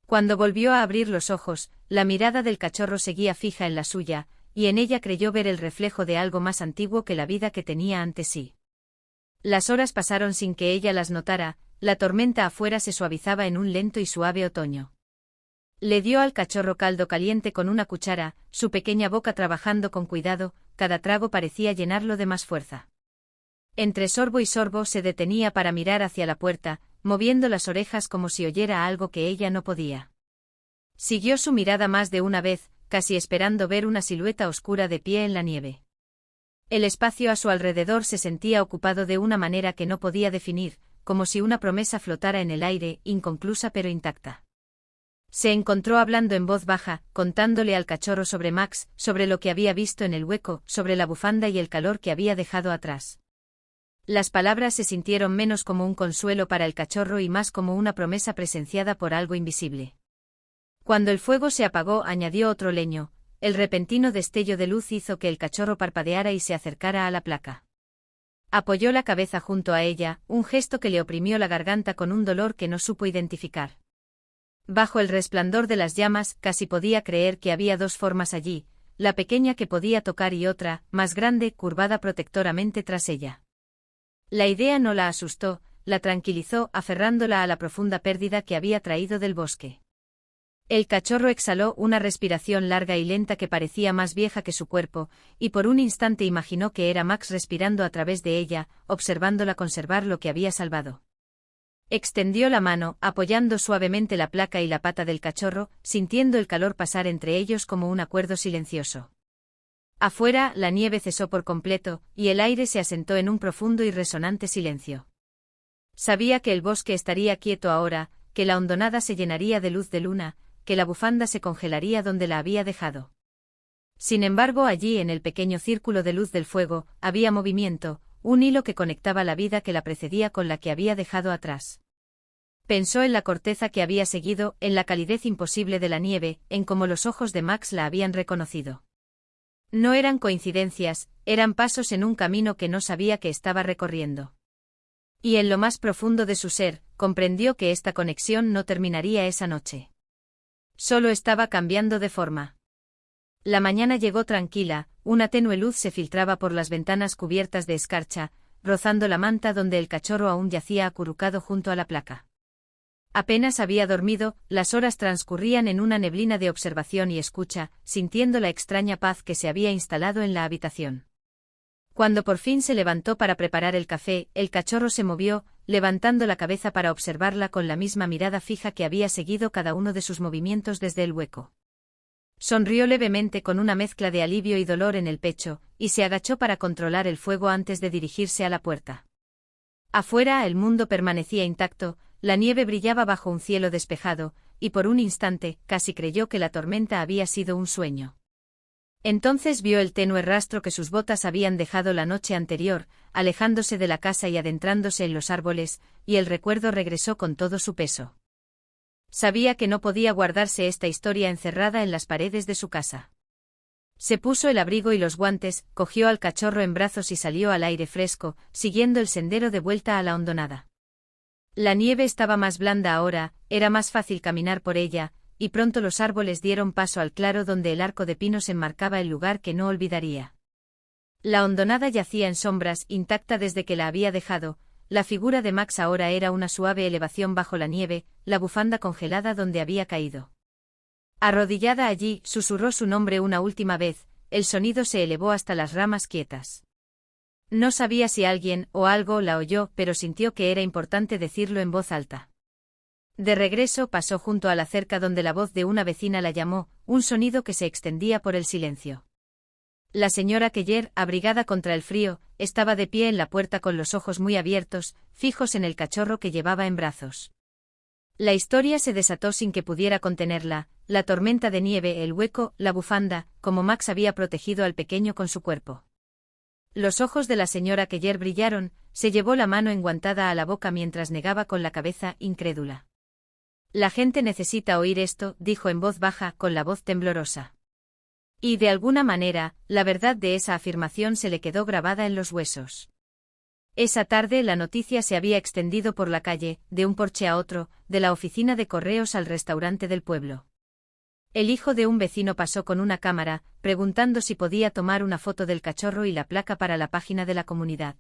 Cuando volvió a abrir los ojos, la mirada del cachorro seguía fija en la suya, y en ella creyó ver el reflejo de algo más antiguo que la vida que tenía ante sí. Las horas pasaron sin que ella las notara, la tormenta afuera se suavizaba en un lento y suave otoño. Le dio al cachorro caldo caliente con una cuchara, su pequeña boca trabajando con cuidado, cada trago parecía llenarlo de más fuerza. Entre sorbo y sorbo se detenía para mirar hacia la puerta, moviendo las orejas como si oyera algo que ella no podía. Siguió su mirada más de una vez, casi esperando ver una silueta oscura de pie en la nieve. El espacio a su alrededor se sentía ocupado de una manera que no podía definir, como si una promesa flotara en el aire, inconclusa pero intacta. Se encontró hablando en voz baja, contándole al cachorro sobre Max, sobre lo que había visto en el hueco, sobre la bufanda y el calor que había dejado atrás. Las palabras se sintieron menos como un consuelo para el cachorro y más como una promesa presenciada por algo invisible. Cuando el fuego se apagó, añadió otro leño. El repentino destello de luz hizo que el cachorro parpadeara y se acercara a la placa. Apoyó la cabeza junto a ella, un gesto que le oprimió la garganta con un dolor que no supo identificar. Bajo el resplandor de las llamas, casi podía creer que había dos formas allí, la pequeña que podía tocar y otra, más grande, curvada protectoramente tras ella. La idea no la asustó, la tranquilizó aferrándola a la profunda pérdida que había traído del bosque. El cachorro exhaló una respiración larga y lenta que parecía más vieja que su cuerpo, y por un instante imaginó que era Max respirando a través de ella, observándola conservar lo que había salvado. Extendió la mano, apoyando suavemente la placa y la pata del cachorro, sintiendo el calor pasar entre ellos como un acuerdo silencioso. Afuera, la nieve cesó por completo, y el aire se asentó en un profundo y resonante silencio. Sabía que el bosque estaría quieto ahora, que la hondonada se llenaría de luz de luna, que la bufanda se congelaría donde la había dejado. Sin embargo, allí en el pequeño círculo de luz del fuego, había movimiento, un hilo que conectaba la vida que la precedía con la que había dejado atrás. Pensó en la corteza que había seguido, en la calidez imposible de la nieve, en cómo los ojos de Max la habían reconocido. No eran coincidencias, eran pasos en un camino que no sabía que estaba recorriendo. Y en lo más profundo de su ser, comprendió que esta conexión no terminaría esa noche. Solo estaba cambiando de forma. La mañana llegó tranquila, una tenue luz se filtraba por las ventanas cubiertas de escarcha, rozando la manta donde el cachorro aún yacía acurrucado junto a la placa. Apenas había dormido, las horas transcurrían en una neblina de observación y escucha, sintiendo la extraña paz que se había instalado en la habitación. Cuando por fin se levantó para preparar el café, el cachorro se movió, levantando la cabeza para observarla con la misma mirada fija que había seguido cada uno de sus movimientos desde el hueco. Sonrió levemente con una mezcla de alivio y dolor en el pecho, y se agachó para controlar el fuego antes de dirigirse a la puerta. Afuera el mundo permanecía intacto, la nieve brillaba bajo un cielo despejado, y por un instante casi creyó que la tormenta había sido un sueño. Entonces vio el tenue rastro que sus botas habían dejado la noche anterior, alejándose de la casa y adentrándose en los árboles, y el recuerdo regresó con todo su peso. Sabía que no podía guardarse esta historia encerrada en las paredes de su casa. Se puso el abrigo y los guantes, cogió al cachorro en brazos y salió al aire fresco, siguiendo el sendero de vuelta a la hondonada. La nieve estaba más blanda ahora, era más fácil caminar por ella, y pronto los árboles dieron paso al claro donde el arco de pinos enmarcaba el lugar que no olvidaría. La hondonada yacía en sombras, intacta desde que la había dejado. La figura de Max ahora era una suave elevación bajo la nieve, la bufanda congelada donde había caído. Arrodillada allí, susurró su nombre una última vez, el sonido se elevó hasta las ramas quietas. No sabía si alguien o algo la oyó, pero sintió que era importante decirlo en voz alta. De regreso pasó junto a la cerca donde la voz de una vecina la llamó, un sonido que se extendía por el silencio. La señora Keller, abrigada contra el frío, estaba de pie en la puerta con los ojos muy abiertos, fijos en el cachorro que llevaba en brazos. La historia se desató sin que pudiera contenerla, la tormenta de nieve, el hueco, la bufanda, como Max había protegido al pequeño con su cuerpo. Los ojos de la señora Keller brillaron, se llevó la mano enguantada a la boca mientras negaba con la cabeza, incrédula. La gente necesita oír esto, dijo en voz baja, con la voz temblorosa. Y de alguna manera, la verdad de esa afirmación se le quedó grabada en los huesos. Esa tarde la noticia se había extendido por la calle, de un porche a otro, de la oficina de correos al restaurante del pueblo. El hijo de un vecino pasó con una cámara, preguntando si podía tomar una foto del cachorro y la placa para la página de la comunidad.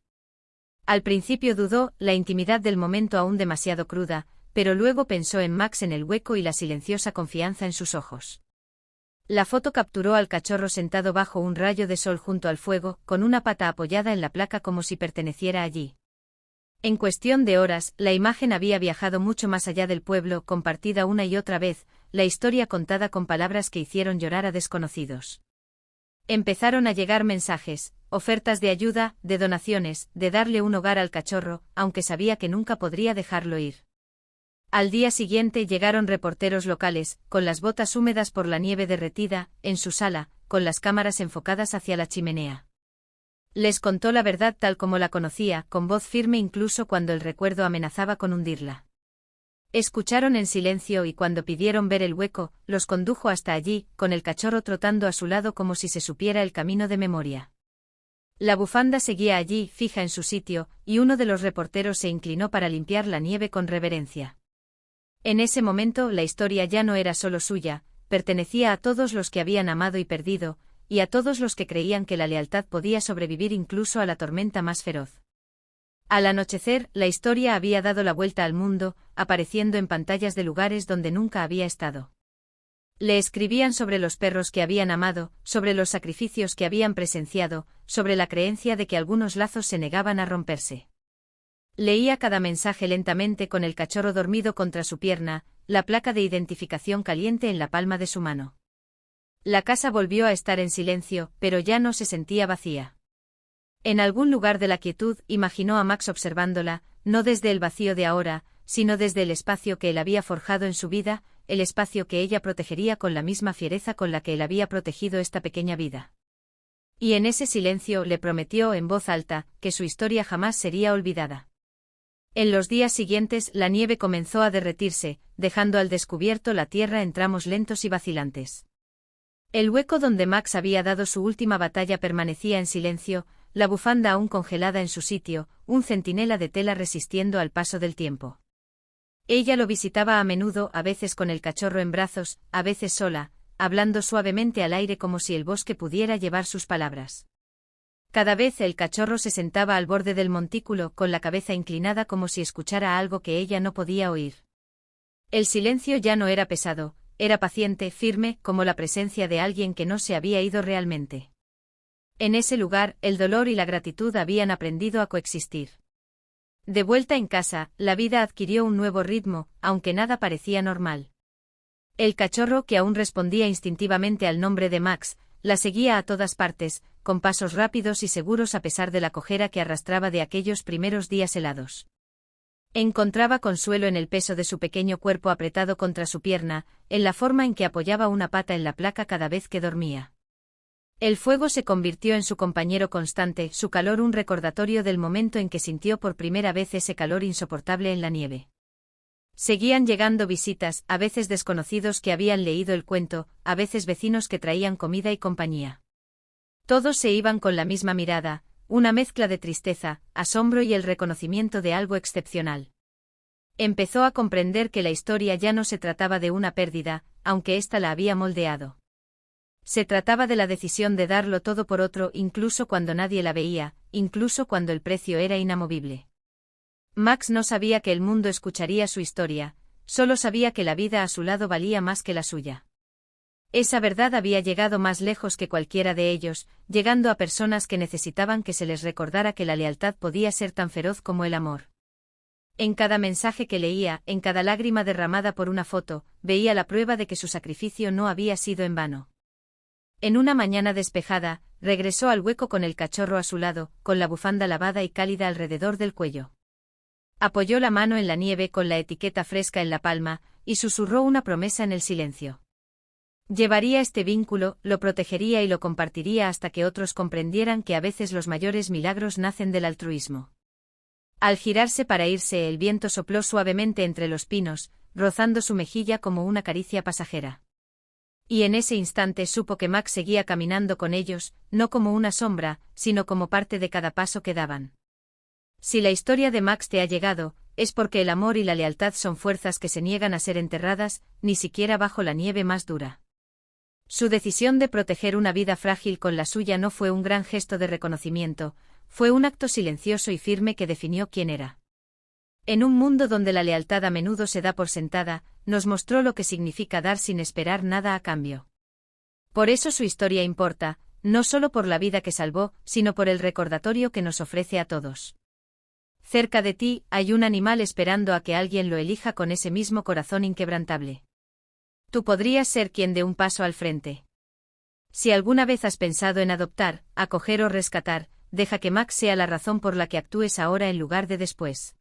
Al principio dudó, la intimidad del momento aún demasiado cruda, pero luego pensó en Max, en el hueco y la silenciosa confianza en sus ojos. La foto capturó al cachorro sentado bajo un rayo de sol junto al fuego, con una pata apoyada en la placa como si perteneciera allí. En cuestión de horas, la imagen había viajado mucho más allá del pueblo, compartida una y otra vez, la historia contada con palabras que hicieron llorar a desconocidos. Empezaron a llegar mensajes, ofertas de ayuda, de donaciones, de darle un hogar al cachorro, aunque sabía que nunca podría dejarlo ir. Al día siguiente llegaron reporteros locales, con las botas húmedas por la nieve derretida, en su sala, con las cámaras enfocadas hacia la chimenea. Les contó la verdad tal como la conocía, con voz firme incluso cuando el recuerdo amenazaba con hundirla. Escucharon en silencio y cuando pidieron ver el hueco, los condujo hasta allí, con el cachorro trotando a su lado como si se supiera el camino de memoria. La bufanda seguía allí, fija en su sitio, y uno de los reporteros se inclinó para limpiar la nieve con reverencia. En ese momento la historia ya no era solo suya, pertenecía a todos los que habían amado y perdido, y a todos los que creían que la lealtad podía sobrevivir incluso a la tormenta más feroz. Al anochecer, la historia había dado la vuelta al mundo, apareciendo en pantallas de lugares donde nunca había estado. Le escribían sobre los perros que habían amado, sobre los sacrificios que habían presenciado, sobre la creencia de que algunos lazos se negaban a romperse. Leía cada mensaje lentamente con el cachorro dormido contra su pierna, la placa de identificación caliente en la palma de su mano. La casa volvió a estar en silencio, pero ya no se sentía vacía. En algún lugar de la quietud, imaginó a Max observándola, no desde el vacío de ahora, sino desde el espacio que él había forjado en su vida, el espacio que ella protegería con la misma fiereza con la que él había protegido esta pequeña vida. Y en ese silencio le prometió en voz alta que su historia jamás sería olvidada. En los días siguientes la nieve comenzó a derretirse, dejando al descubierto la tierra en tramos lentos y vacilantes. El hueco donde Max había dado su última batalla permanecía en silencio, la bufanda aún congelada en su sitio, un centinela de tela resistiendo al paso del tiempo. Ella lo visitaba a menudo, a veces con el cachorro en brazos, a veces sola, hablando suavemente al aire como si el bosque pudiera llevar sus palabras. Cada vez el cachorro se sentaba al borde del montículo con la cabeza inclinada como si escuchara algo que ella no podía oír. El silencio ya no era pesado, era paciente, firme, como la presencia de alguien que no se había ido realmente. En ese lugar, el dolor y la gratitud habían aprendido a coexistir. De vuelta en casa, la vida adquirió un nuevo ritmo, aunque nada parecía normal. El cachorro, que aún respondía instintivamente al nombre de Max, la seguía a todas partes, con pasos rápidos y seguros a pesar de la cojera que arrastraba de aquellos primeros días helados. Encontraba consuelo en el peso de su pequeño cuerpo apretado contra su pierna, en la forma en que apoyaba una pata en la placa cada vez que dormía. El fuego se convirtió en su compañero constante, su calor un recordatorio del momento en que sintió por primera vez ese calor insoportable en la nieve. Seguían llegando visitas, a veces desconocidos que habían leído el cuento, a veces vecinos que traían comida y compañía. Todos se iban con la misma mirada, una mezcla de tristeza, asombro y el reconocimiento de algo excepcional. Empezó a comprender que la historia ya no se trataba de una pérdida, aunque ésta la había moldeado. Se trataba de la decisión de darlo todo por otro incluso cuando nadie la veía, incluso cuando el precio era inamovible. Max no sabía que el mundo escucharía su historia, solo sabía que la vida a su lado valía más que la suya. Esa verdad había llegado más lejos que cualquiera de ellos, llegando a personas que necesitaban que se les recordara que la lealtad podía ser tan feroz como el amor. En cada mensaje que leía, en cada lágrima derramada por una foto, veía la prueba de que su sacrificio no había sido en vano. En una mañana despejada, regresó al hueco con el cachorro a su lado, con la bufanda lavada y cálida alrededor del cuello. Apoyó la mano en la nieve con la etiqueta fresca en la palma, y susurró una promesa en el silencio. Llevaría este vínculo, lo protegería y lo compartiría hasta que otros comprendieran que a veces los mayores milagros nacen del altruismo. Al girarse para irse, el viento sopló suavemente entre los pinos, rozando su mejilla como una caricia pasajera. Y en ese instante supo que Max seguía caminando con ellos, no como una sombra, sino como parte de cada paso que daban. Si la historia de Max te ha llegado, es porque el amor y la lealtad son fuerzas que se niegan a ser enterradas, ni siquiera bajo la nieve más dura. Su decisión de proteger una vida frágil con la suya no fue un gran gesto de reconocimiento, fue un acto silencioso y firme que definió quién era. En un mundo donde la lealtad a menudo se da por sentada, nos mostró lo que significa dar sin esperar nada a cambio. Por eso su historia importa, no solo por la vida que salvó, sino por el recordatorio que nos ofrece a todos. Cerca de ti hay un animal esperando a que alguien lo elija con ese mismo corazón inquebrantable. Tú podrías ser quien dé un paso al frente. Si alguna vez has pensado en adoptar, acoger o rescatar, deja que Max sea la razón por la que actúes ahora en lugar de después.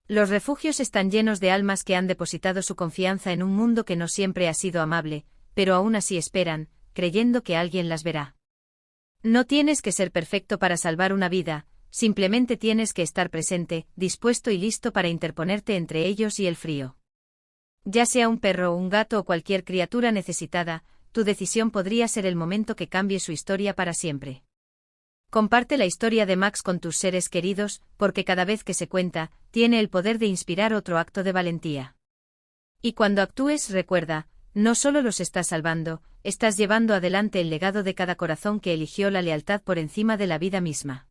Los refugios están llenos de almas que han depositado su confianza en un mundo que no siempre ha sido amable, pero aún así esperan, creyendo que alguien las verá. No tienes que ser perfecto para salvar una vida, simplemente tienes que estar presente, dispuesto y listo para interponerte entre ellos y el frío. Ya sea un perro, un gato o cualquier criatura necesitada, tu decisión podría ser el momento que cambie su historia para siempre. Comparte la historia de Max con tus seres queridos, porque cada vez que se cuenta, tiene el poder de inspirar otro acto de valentía. Y cuando actúes, recuerda, no solo los estás salvando, estás llevando adelante el legado de cada corazón que eligió la lealtad por encima de la vida misma.